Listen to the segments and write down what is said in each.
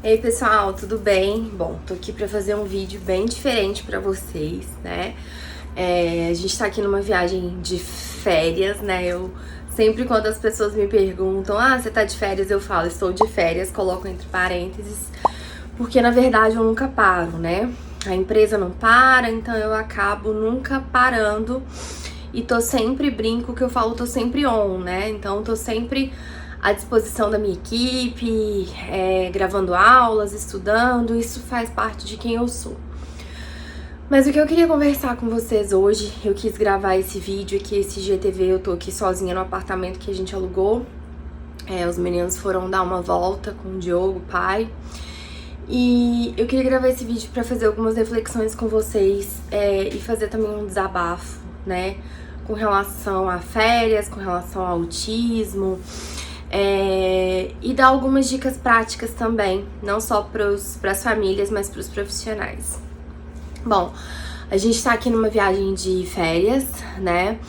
Ei pessoal, tudo bem? Bom, tô aqui pra fazer um vídeo bem diferente pra vocês, né? A gente tá aqui numa viagem de férias, né? Eu sempre quando as pessoas me perguntam, você tá de férias? Eu falo, estou de férias, coloco entre parênteses, porque na verdade eu nunca paro, né? A empresa não para, então eu acabo nunca parando e tô sempre, brinco que eu falo, tô sempre on, né? Então tô sempre à disposição da minha equipe, gravando aulas, estudando, isso faz parte de quem eu sou. Mas o que eu queria conversar com vocês hoje, eu quis gravar esse vídeo aqui, esse GTV, eu tô aqui sozinha no apartamento que a gente alugou. Os meninos foram dar uma volta com o Diogo, pai. E eu queria gravar esse vídeo pra fazer algumas reflexões com vocês e fazer também um desabafo, né? Com relação a férias, com relação ao autismo. E dar algumas dicas práticas também, não só para as famílias, mas para os profissionais. Bom, a gente tá aqui numa viagem de férias, né?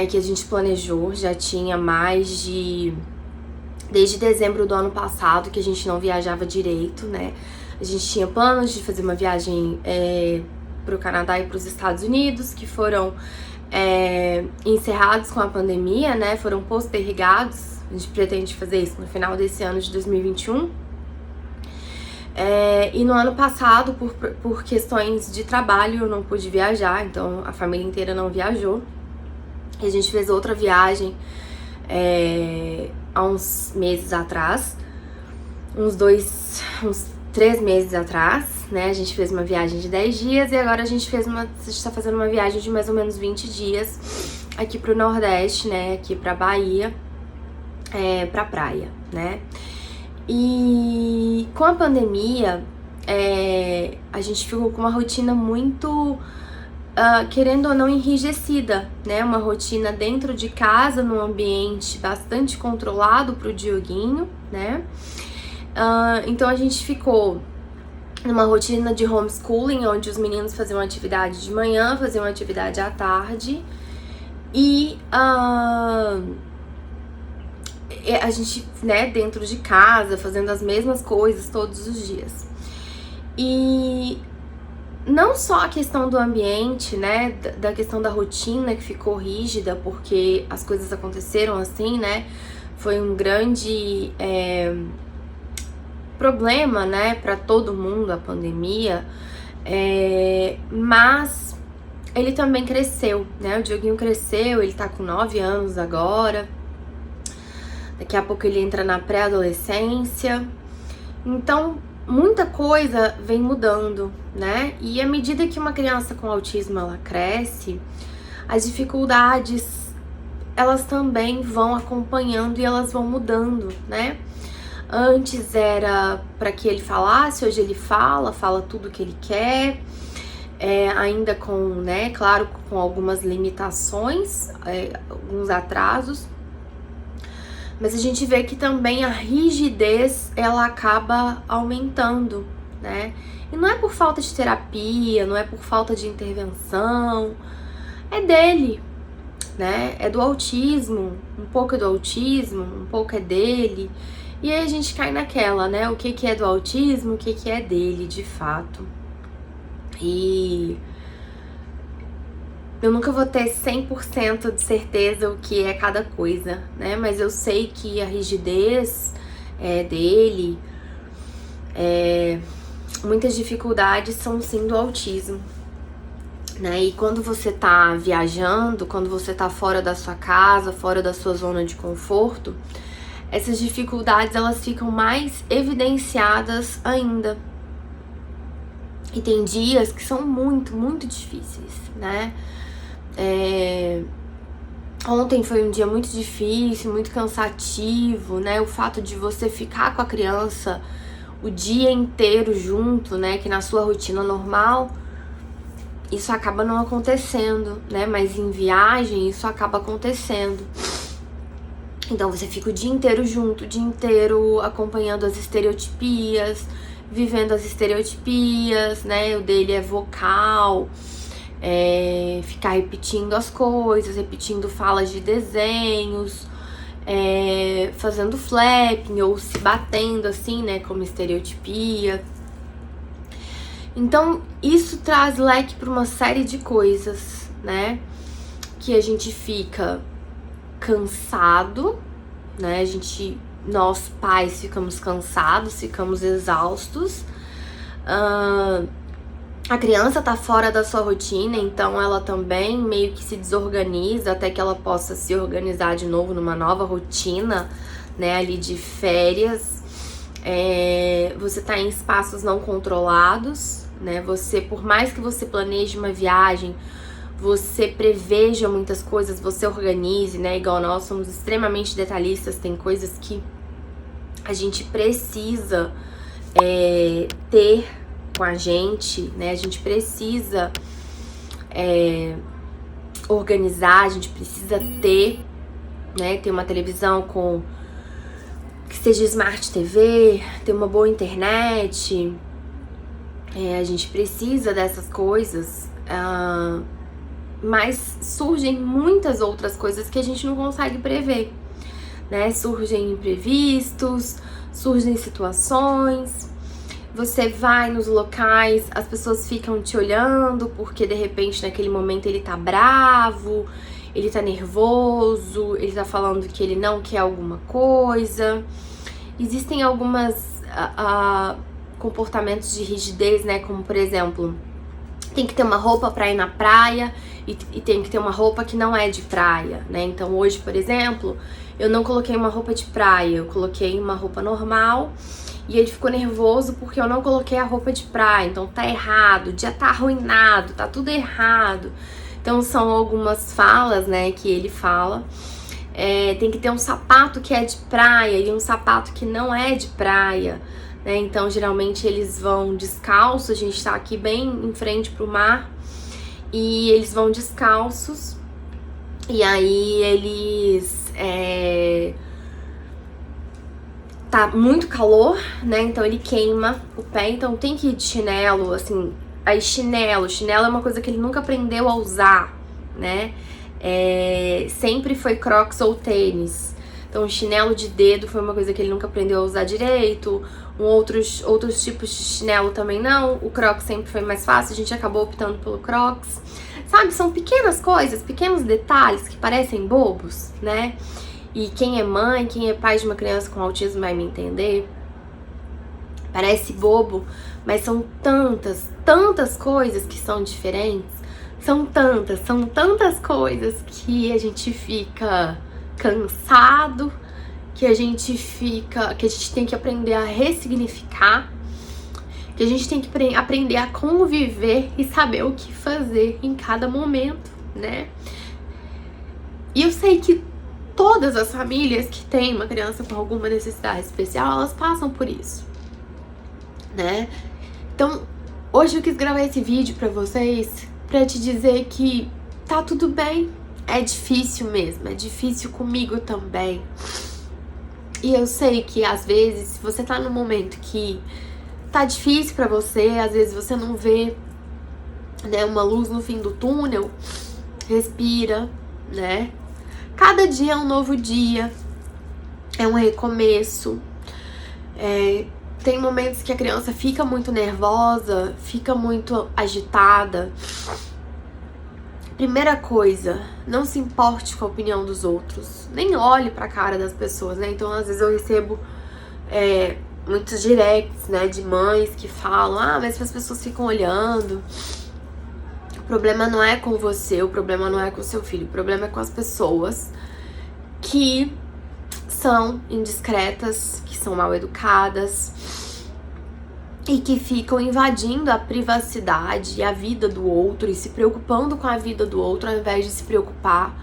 Que a gente planejou, já tinha desde dezembro do ano passado que a gente não viajava direito, né? A gente tinha planos de fazer uma viagem pro Canadá e pros Estados Unidos, que foram encerrados com a pandemia, né? Foram postergados. A gente pretende fazer isso no final desse ano de 2021. E no ano passado, por questões de trabalho, eu não pude viajar, então a família inteira não viajou. E a gente fez outra viagem há uns meses atrás, uns 3 meses atrás, né? A gente fez uma viagem de 10 dias e agora a gente tá fazendo uma viagem de mais ou menos 20 dias aqui pro Nordeste, né? Aqui pra Bahia. Pra praia, né? E com a pandemia, a gente ficou com uma rotina muito, querendo ou não, enrijecida, né? Uma rotina dentro de casa, num ambiente bastante controlado pro Dioguinho, né? Então a gente ficou numa rotina de homeschooling, onde os meninos faziam atividade de manhã, faziam atividade à tarde e a gente, né, dentro de casa, fazendo as mesmas coisas todos os dias. E não só a questão do ambiente, né, da questão da rotina que ficou rígida, porque as coisas aconteceram assim, né, foi um grande problema, né, pra todo mundo, a pandemia, mas ele também cresceu, né, o Dioguinho cresceu, ele tá com 9 anos agora. Daqui a pouco ele entra na pré-adolescência. Então, muita coisa vem mudando, né? E à medida que uma criança com autismo ela cresce, as dificuldades elas também vão acompanhando e elas vão mudando, né? Antes era para que ele falasse, hoje ele fala tudo que ele quer. Ainda com, né, claro, com algumas limitações, alguns atrasos. Mas a gente vê que também a rigidez, ela acaba aumentando, né? E não é por falta de terapia, não é por falta de intervenção, é dele, né? É do autismo, um pouco é do autismo, um pouco é dele. E aí a gente cai naquela, né? O que é do autismo, o que é dele, de fato. E eu nunca vou ter 100% de certeza o que é cada coisa, né? Mas eu sei que a rigidez dele, muitas dificuldades são sim do autismo, né? E quando você tá viajando, quando você tá fora da sua casa, fora da sua zona de conforto, essas dificuldades elas ficam mais evidenciadas ainda. E tem dias que são muito, muito difíceis, né? Ontem foi um dia muito difícil, muito cansativo, né? O fato de você ficar com a criança o dia inteiro junto, né? Que na sua rotina normal, isso acaba não acontecendo, né? Mas em viagem, isso acaba acontecendo. Então você fica o dia inteiro junto, o dia inteiro acompanhando as estereotipias, vivendo as estereotipias, né? O dele é vocal, ficar repetindo as coisas, repetindo falas de desenhos, fazendo flapping ou se batendo assim, né, como estereotipia. Então, isso traz leque para uma série de coisas, né, que a gente fica cansado, né, nós pais ficamos cansados, ficamos exaustos. A criança tá fora da sua rotina, então ela também meio que se desorganiza até que ela possa se organizar de novo numa nova rotina, né, ali de férias. Você tá em espaços não controlados, né, por mais que você planeje uma viagem, você preveja muitas coisas, você organize, né, igual nós somos extremamente detalhistas, tem coisas que a gente precisa ter com a gente, né? A gente precisa organizar, a gente precisa ter, né? Ter uma televisão que seja Smart TV, ter uma boa internet. A gente precisa dessas coisas, mas surgem muitas outras coisas que a gente não consegue prever, né? Surgem imprevistos, surgem situações. Você vai nos locais, as pessoas ficam te olhando porque de repente naquele momento ele tá bravo, ele tá nervoso, ele tá falando que ele não quer alguma coisa. Existem algumas comportamentos de rigidez, né? Como por exemplo, tem que ter uma roupa pra ir na praia e tem que ter uma roupa que não é de praia, né? Então hoje, por exemplo, eu não coloquei uma roupa de praia, eu coloquei uma roupa normal. E ele ficou nervoso porque eu não coloquei a roupa de praia, então tá errado, o dia tá arruinado, tá tudo errado. Então são algumas falas, né, que ele fala. Tem que ter um sapato que é de praia e um sapato que não é de praia, né? Então geralmente eles vão descalços, a gente tá aqui bem em frente pro mar, e eles vão descalços, e aí eles... Tá muito calor, né? Então ele queima o pé, então tem que ir de chinelo, assim. Aí chinelo é uma coisa que ele nunca aprendeu a usar, né? Sempre foi Crocs ou tênis. Então chinelo de dedo foi uma coisa que ele nunca aprendeu a usar direito. Outros tipos de chinelo também não. O Crocs sempre foi mais fácil, a gente acabou optando pelo Crocs. Sabe, são pequenas coisas, pequenos detalhes que parecem bobos, né? E quem é mãe, quem é pai de uma criança com autismo vai me entender. Parece bobo, mas são tantas coisas que são diferentes. São tantas coisas que a gente fica cansado, que a gente tem que aprender a ressignificar, que a gente tem que aprender a conviver e saber o que fazer em cada momento, né? E eu sei que todas as famílias que têm uma criança com alguma necessidade especial, elas passam por isso, né? Então, hoje eu quis gravar esse vídeo pra vocês, pra te dizer que tá tudo bem. É difícil mesmo, é difícil comigo também. E eu sei que às vezes, se você tá num momento que tá difícil pra você, às vezes você não vê, né, uma luz no fim do túnel, respira, né? Cada dia é um novo dia, é um recomeço. Tem momentos que a criança fica muito nervosa, fica muito agitada. Primeira coisa, não se importe com a opinião dos outros, nem olhe pra cara das pessoas, né? Então, às vezes eu recebo muitos directs, né, de mães que falam, mas as pessoas ficam olhando. O problema não é com você, o problema não é com o seu filho, o problema é com as pessoas que são indiscretas, que são mal educadas e que ficam invadindo a privacidade e a vida do outro e se preocupando com a vida do outro ao invés de se preocupar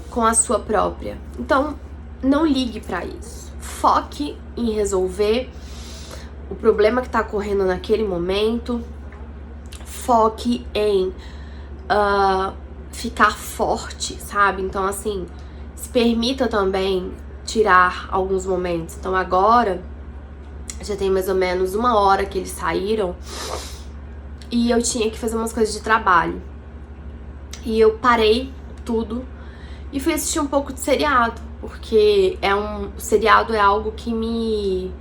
com a sua própria. Então, não ligue pra isso. Foque em resolver o problema que tá ocorrendo naquele momento. Foque em ficar forte, sabe? Então, assim, se permita também tirar alguns momentos. Então, agora já tem mais ou menos 1 hora que eles saíram e eu tinha que fazer umas coisas de trabalho. E eu parei tudo e fui assistir um pouco de seriado, porque o seriado é algo que me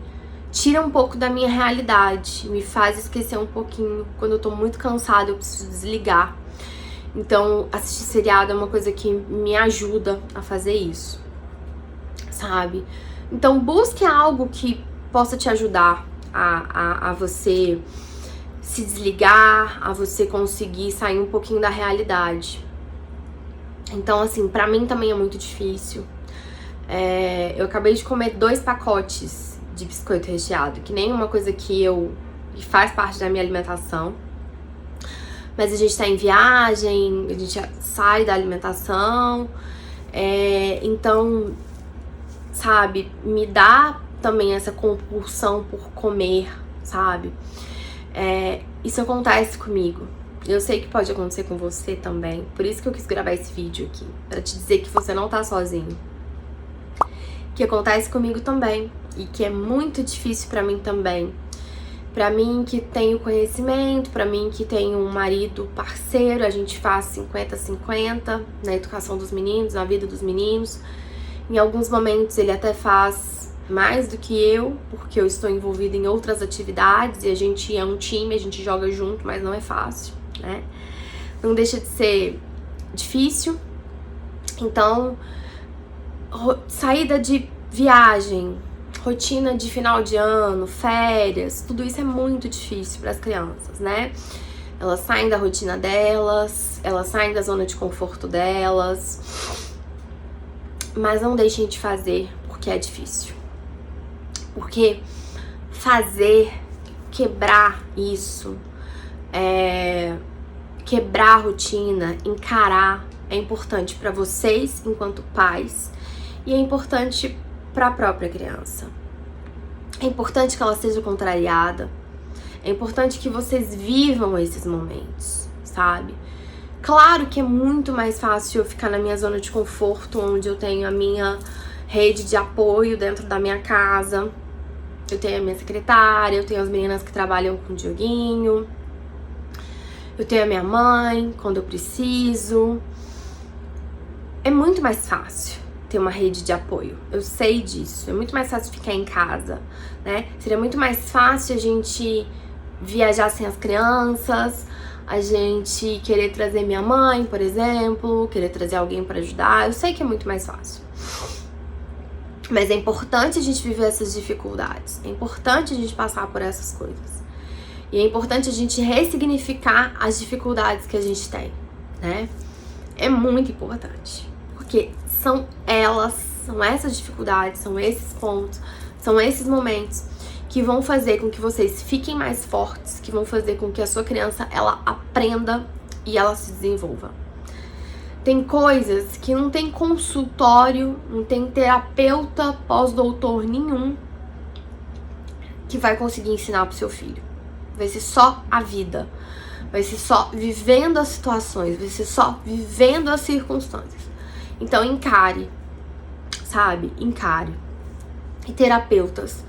tira um pouco da minha realidade, me faz esquecer um pouquinho. Quando eu tô muito cansada, eu preciso desligar. Então, assistir seriado é uma coisa que me ajuda a fazer isso, sabe? Então, busque algo que possa te ajudar a você se desligar, a você conseguir sair um pouquinho da realidade. Então, assim, pra mim também é muito difícil. Eu acabei de comer 2 pacotes de biscoito recheado, que nem uma coisa que faz parte da minha alimentação. Mas a gente tá em viagem, a gente sai da alimentação. Então, sabe, me dá também essa compulsão por comer, sabe? Isso acontece comigo. Eu sei que pode acontecer com você também. Por isso que eu quis gravar esse vídeo aqui, pra te dizer que você não tá sozinho. Que acontece comigo também. E que é muito difícil pra mim também. Pra mim que tenho conhecimento, pra mim que tenho um marido parceiro, a gente faz 50-50 na educação dos meninos, na vida dos meninos. Em alguns momentos ele até faz mais do que eu, porque eu estou envolvida em outras atividades e a gente é um time, a gente joga junto, mas não é fácil, né? Não deixa de ser difícil. Então, saída de viagem, rotina de final de ano, férias, tudo isso é muito difícil para as crianças, né? Elas saem da rotina delas, elas saem da zona de conforto delas, mas não deixem de fazer porque é difícil. Porque fazer, quebrar isso, quebrar a rotina, encarar, é importante para vocês enquanto pais e é importante para a própria criança. É importante que ela seja contrariada. É importante que vocês vivam esses momentos, sabe? Claro que é muito mais fácil eu ficar na minha zona de conforto, onde eu tenho a minha rede de apoio dentro da minha casa. Eu tenho a minha secretária, eu tenho as meninas que trabalham com o Dioguinho. Eu tenho a minha mãe quando eu preciso. É muito mais fácil ter uma rede de apoio. Eu sei disso. É muito mais fácil ficar em casa, né? Seria muito mais fácil a gente viajar sem as crianças, a gente querer trazer minha mãe, por exemplo, querer trazer alguém pra ajudar. Eu sei que é muito mais fácil. Mas é importante a gente viver essas dificuldades. É importante a gente passar por essas coisas. E é importante a gente ressignificar as dificuldades que a gente tem, né? É muito importante. Porque são essas dificuldades, são esses pontos, são esses momentos que vão fazer com que vocês fiquem mais fortes, que vão fazer com que a sua criança, ela aprenda e ela se desenvolva. Tem coisas que não tem consultório, não tem terapeuta pós-doutor nenhum que vai conseguir ensinar pro seu filho. Vai ser só a vida. Vai ser só vivendo as situações, vai ser só vivendo as circunstâncias. Então encare, sabe? Encare. E terapeutas,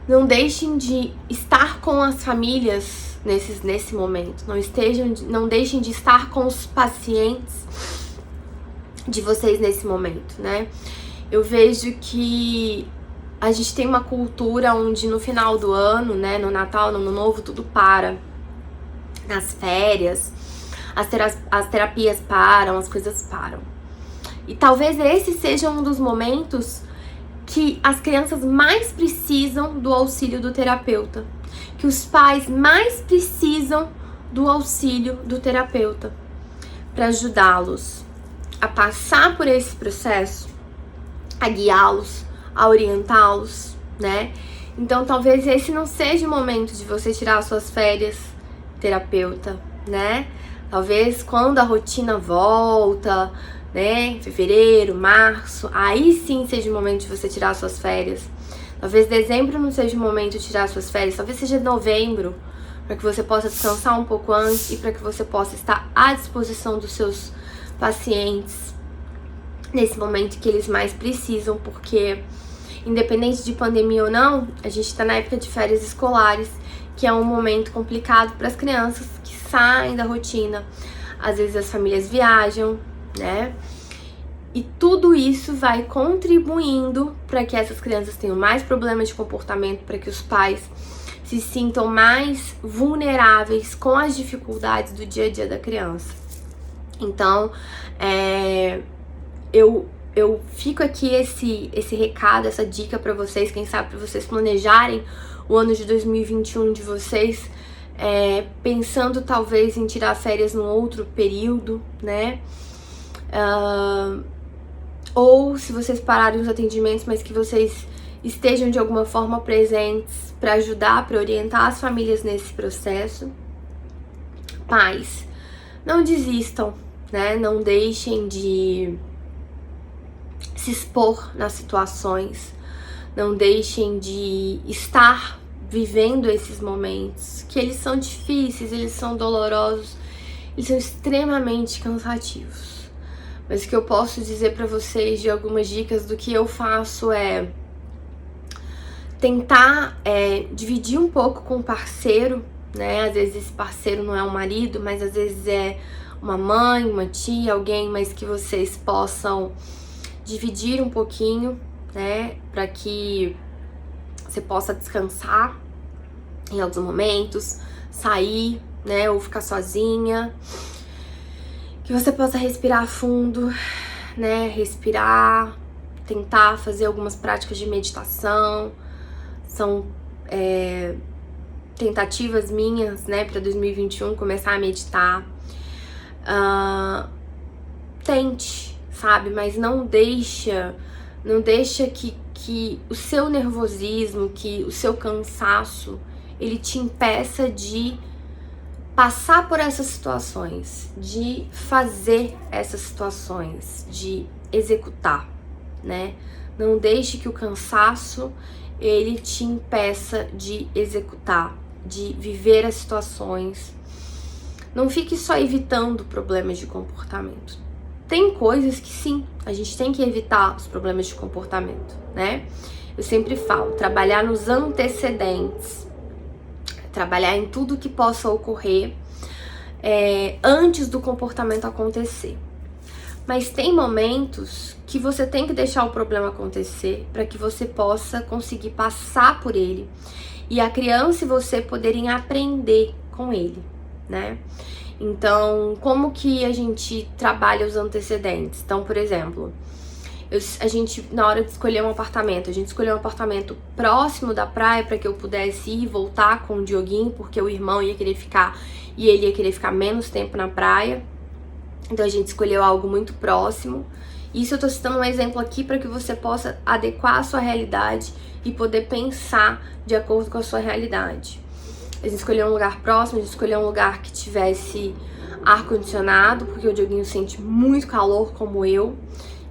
não deixem de estar com as famílias nesse momento. Não deixem de estar com os pacientes de vocês nesse momento, né? Eu vejo que a gente tem uma cultura onde no final do ano, né, no Natal, no Ano Novo, tudo para. Nas férias, as terapias param, as coisas param. E talvez esse seja um dos momentos que as crianças mais precisam do auxílio do terapeuta, que os pais mais precisam do auxílio do terapeuta para ajudá-los a passar por esse processo, a guiá-los, a orientá-los, né? Então talvez esse não seja o momento de você tirar suas férias, terapeuta, né? Talvez quando a rotina volta, né, fevereiro, março, aí sim seja o momento de você tirar suas férias. Talvez dezembro não seja o momento de tirar suas férias, talvez seja novembro, para que você possa descansar um pouco antes e para que você possa estar à disposição dos seus pacientes nesse momento que eles mais precisam, porque independente de pandemia ou não, a gente está na época de férias escolares, que é um momento complicado para as crianças que saem da rotina. Às vezes as famílias viajam, né? E tudo isso vai contribuindo para que essas crianças tenham mais problemas de comportamento, para que os pais se sintam mais vulneráveis com as dificuldades do dia a dia da criança. Então, eu fico aqui esse recado, essa dica para vocês, quem sabe para vocês planejarem o ano de 2021 de vocês, pensando talvez em tirar férias num outro período, né? Ou se vocês pararem os atendimentos, mas que vocês estejam de alguma forma presentes para ajudar, para orientar as famílias nesse processo. Pais, não desistam, né? Não deixem de se expor nas situações, não deixem de estar vivendo esses momentos, que eles são difíceis, eles são dolorosos, eles são extremamente cansativos. Mas o que eu posso dizer para vocês de algumas dicas do que eu faço é tentar dividir um pouco com o parceiro, né? Às vezes esse parceiro não é um marido, mas às vezes é uma mãe, uma tia, alguém, mas que vocês possam dividir um pouquinho, né? Para que você possa descansar em alguns momentos, sair, né? Ou ficar sozinha. Que você possa respirar fundo, né? Respirar, tentar fazer algumas práticas de meditação. São tentativas minhas, né, para 2021 começar a meditar. Tente, sabe? Mas não deixa que o seu nervosismo, que o seu cansaço, ele te impeça de passar por essas situações, de fazer essas situações, de executar, né? Não deixe que o cansaço ele te impeça de executar, de viver as situações. Não fique só evitando problemas de comportamento. Tem coisas que sim, a gente tem que evitar os problemas de comportamento, né? Eu sempre falo, trabalhar nos antecedentes, trabalhar em tudo que possa ocorrer antes do comportamento acontecer. Mas tem momentos que você tem que deixar o problema acontecer para que você possa conseguir passar por ele e a criança e você poderem aprender com ele, né? Então, como que a gente trabalha os antecedentes? Então, por exemplo, a gente, na hora de escolher um apartamento, a gente escolheu um apartamento próximo da praia para que eu pudesse ir e voltar com o Dioguinho, porque o irmão ia querer ficar e ele ia querer ficar menos tempo na praia. Então a gente escolheu algo muito próximo. Isso eu tô citando um exemplo aqui para que você possa adequar a sua realidade e poder pensar de acordo com a sua realidade. A gente escolheu um lugar próximo, a gente escolheu um lugar que tivesse ar-condicionado, porque o Dioguinho sente muito calor como eu,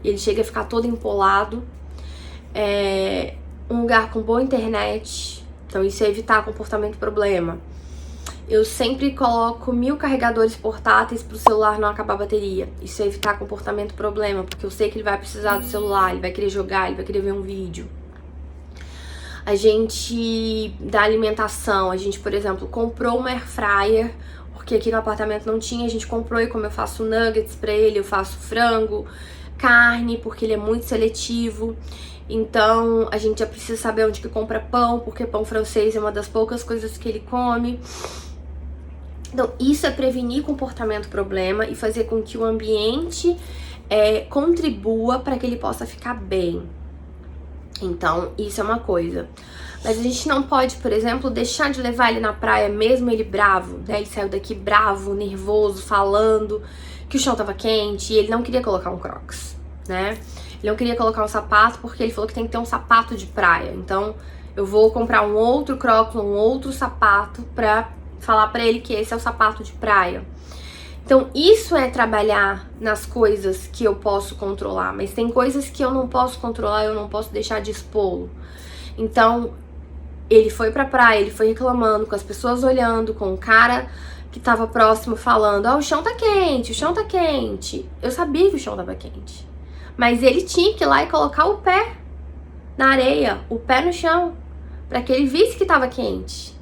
e ele chega a ficar todo empolado. Um lugar com boa internet, então isso é evitar comportamento problema. Eu sempre coloco 1000 carregadores portáteis para o celular não acabar a bateria. Isso é evitar comportamento problema, porque eu sei que ele vai precisar do celular, ele vai querer jogar, ele vai querer ver um vídeo. A gente, da alimentação, a gente, por exemplo, comprou uma air fryer, porque aqui no apartamento não tinha, a gente comprou, e como eu faço nuggets pra ele, eu faço frango, carne, porque ele é muito seletivo. Então a gente já precisa saber onde que compra pão, porque pão francês é uma das poucas coisas que ele come. Então isso é prevenir comportamento problema e fazer com que o ambiente contribua para que ele possa ficar bem. Então isso é uma coisa. Mas a gente não pode, por exemplo, deixar de levar ele na praia mesmo ele bravo, né? Ele saiu daqui bravo, nervoso, falando que o chão tava quente e ele não queria colocar um Crocs, né? Ele não queria colocar um sapato porque ele falou que tem que ter um sapato de praia. Então eu vou comprar um outro Crocs, um outro sapato pra falar pra ele que esse é o sapato de praia. Então isso é trabalhar nas coisas que eu posso controlar, mas tem coisas que eu não posso controlar, eu não posso deixar de expô-lo. Então ele foi pra praia, ele foi reclamando, com as pessoas olhando, com o cara que tava próximo falando, o chão tá quente, o chão tá quente. Eu sabia que o chão tava quente, mas ele tinha que ir lá e colocar o pé na areia, o pé no chão, pra que ele visse que tava quente.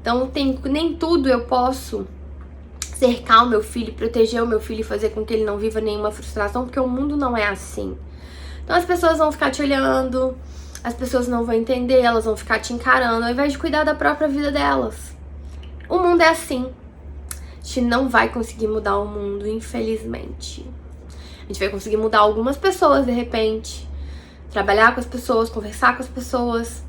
Então nem tudo eu posso cercar o meu filho, proteger o meu filho e fazer com que ele não viva nenhuma frustração, porque o mundo não é assim. Então as pessoas vão ficar te olhando, as pessoas não vão entender, elas vão ficar te encarando, ao invés de cuidar da própria vida delas. O mundo é assim. A gente não vai conseguir mudar o mundo, infelizmente. A gente vai conseguir mudar algumas pessoas, de repente, trabalhar com as pessoas, conversar com as pessoas,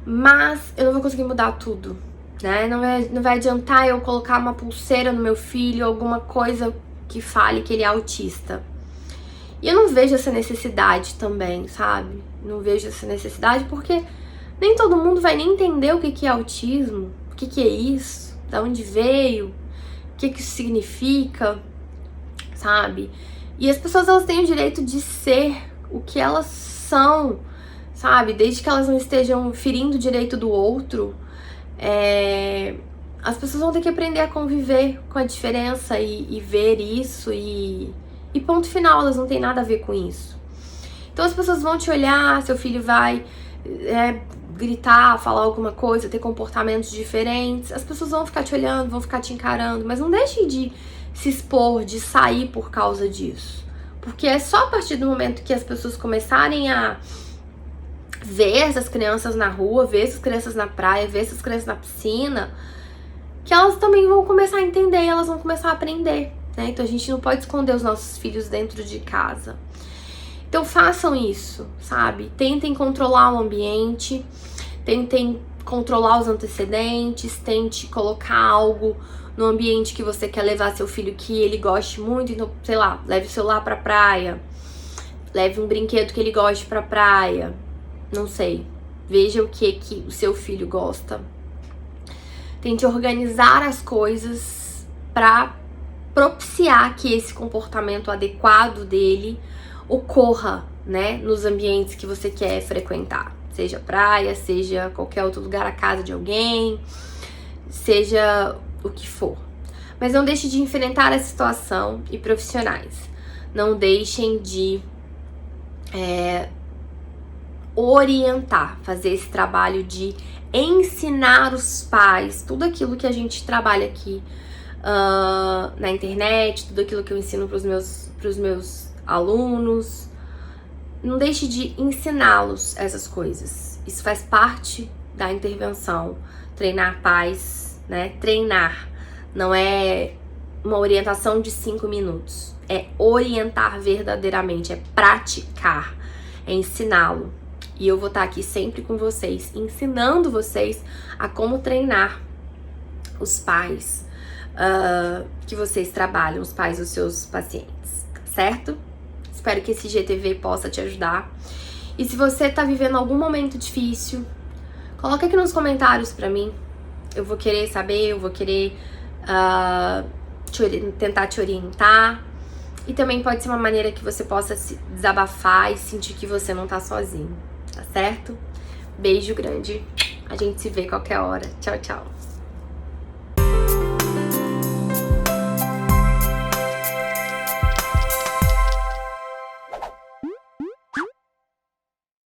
mas eu não vou conseguir mudar tudo, né? Não vai adiantar eu colocar uma pulseira no meu filho, alguma coisa que fale que ele é autista. E eu não vejo essa necessidade também, sabe? Não vejo essa necessidade porque nem todo mundo vai nem entender o que é autismo, o que é isso, de onde veio, o que isso significa, sabe? E as pessoas, elas têm o direito de ser o que elas são, sabe? Desde que elas não estejam ferindo o direito do outro, as pessoas vão ter que aprender a conviver com a diferença e ver isso e ponto final, elas não têm nada a ver com isso. Então as pessoas vão te olhar, seu filho vai gritar, falar alguma coisa, ter comportamentos diferentes, as pessoas vão ficar te olhando, vão ficar te encarando, mas não deixe de se expor, de sair por causa disso. Porque é só a partir do momento que as pessoas começarem a ver essas crianças na rua, ver essas crianças na praia, ver essas crianças na piscina, que elas também vão começar a entender, elas vão começar a aprender, né? Então a gente não pode esconder os nossos filhos dentro de casa. Então façam isso, sabe? Tentem controlar o ambiente, tentem controlar os antecedentes, tente colocar algo no ambiente que você quer levar seu filho que ele goste muito. Então, sei lá, leve o celular pra praia, leve um brinquedo que ele goste pra praia, não sei. Veja o que o seu filho gosta. Tente organizar as coisas pra propiciar que esse comportamento adequado dele ocorra, né, nos ambientes que você quer frequentar. Seja praia, seja qualquer outro lugar, a casa de alguém, seja o que for. Mas não deixe de enfrentar a situação e profissionais. Não deixem de orientar, fazer esse trabalho de ensinar os pais tudo aquilo que a gente trabalha aqui na internet, tudo aquilo que eu ensino para os meus alunos. Não deixe de ensiná-los essas coisas. Isso faz parte da intervenção. Treinar pais, né? Treinar não é uma orientação de 5 minutos. É orientar verdadeiramente, é praticar, é ensiná-lo. E eu vou estar aqui sempre com vocês, ensinando vocês a como treinar os pais que vocês trabalham, os pais dos seus pacientes, certo? Espero que esse GTV possa te ajudar. E se você tá vivendo algum momento difícil, coloca aqui nos comentários pra mim. Eu vou querer saber, eu vou querer tentar te orientar. E também pode ser uma maneira que você possa se desabafar e sentir que você não tá sozinho, tá certo? Beijo grande. A gente se vê qualquer hora. Tchau, tchau.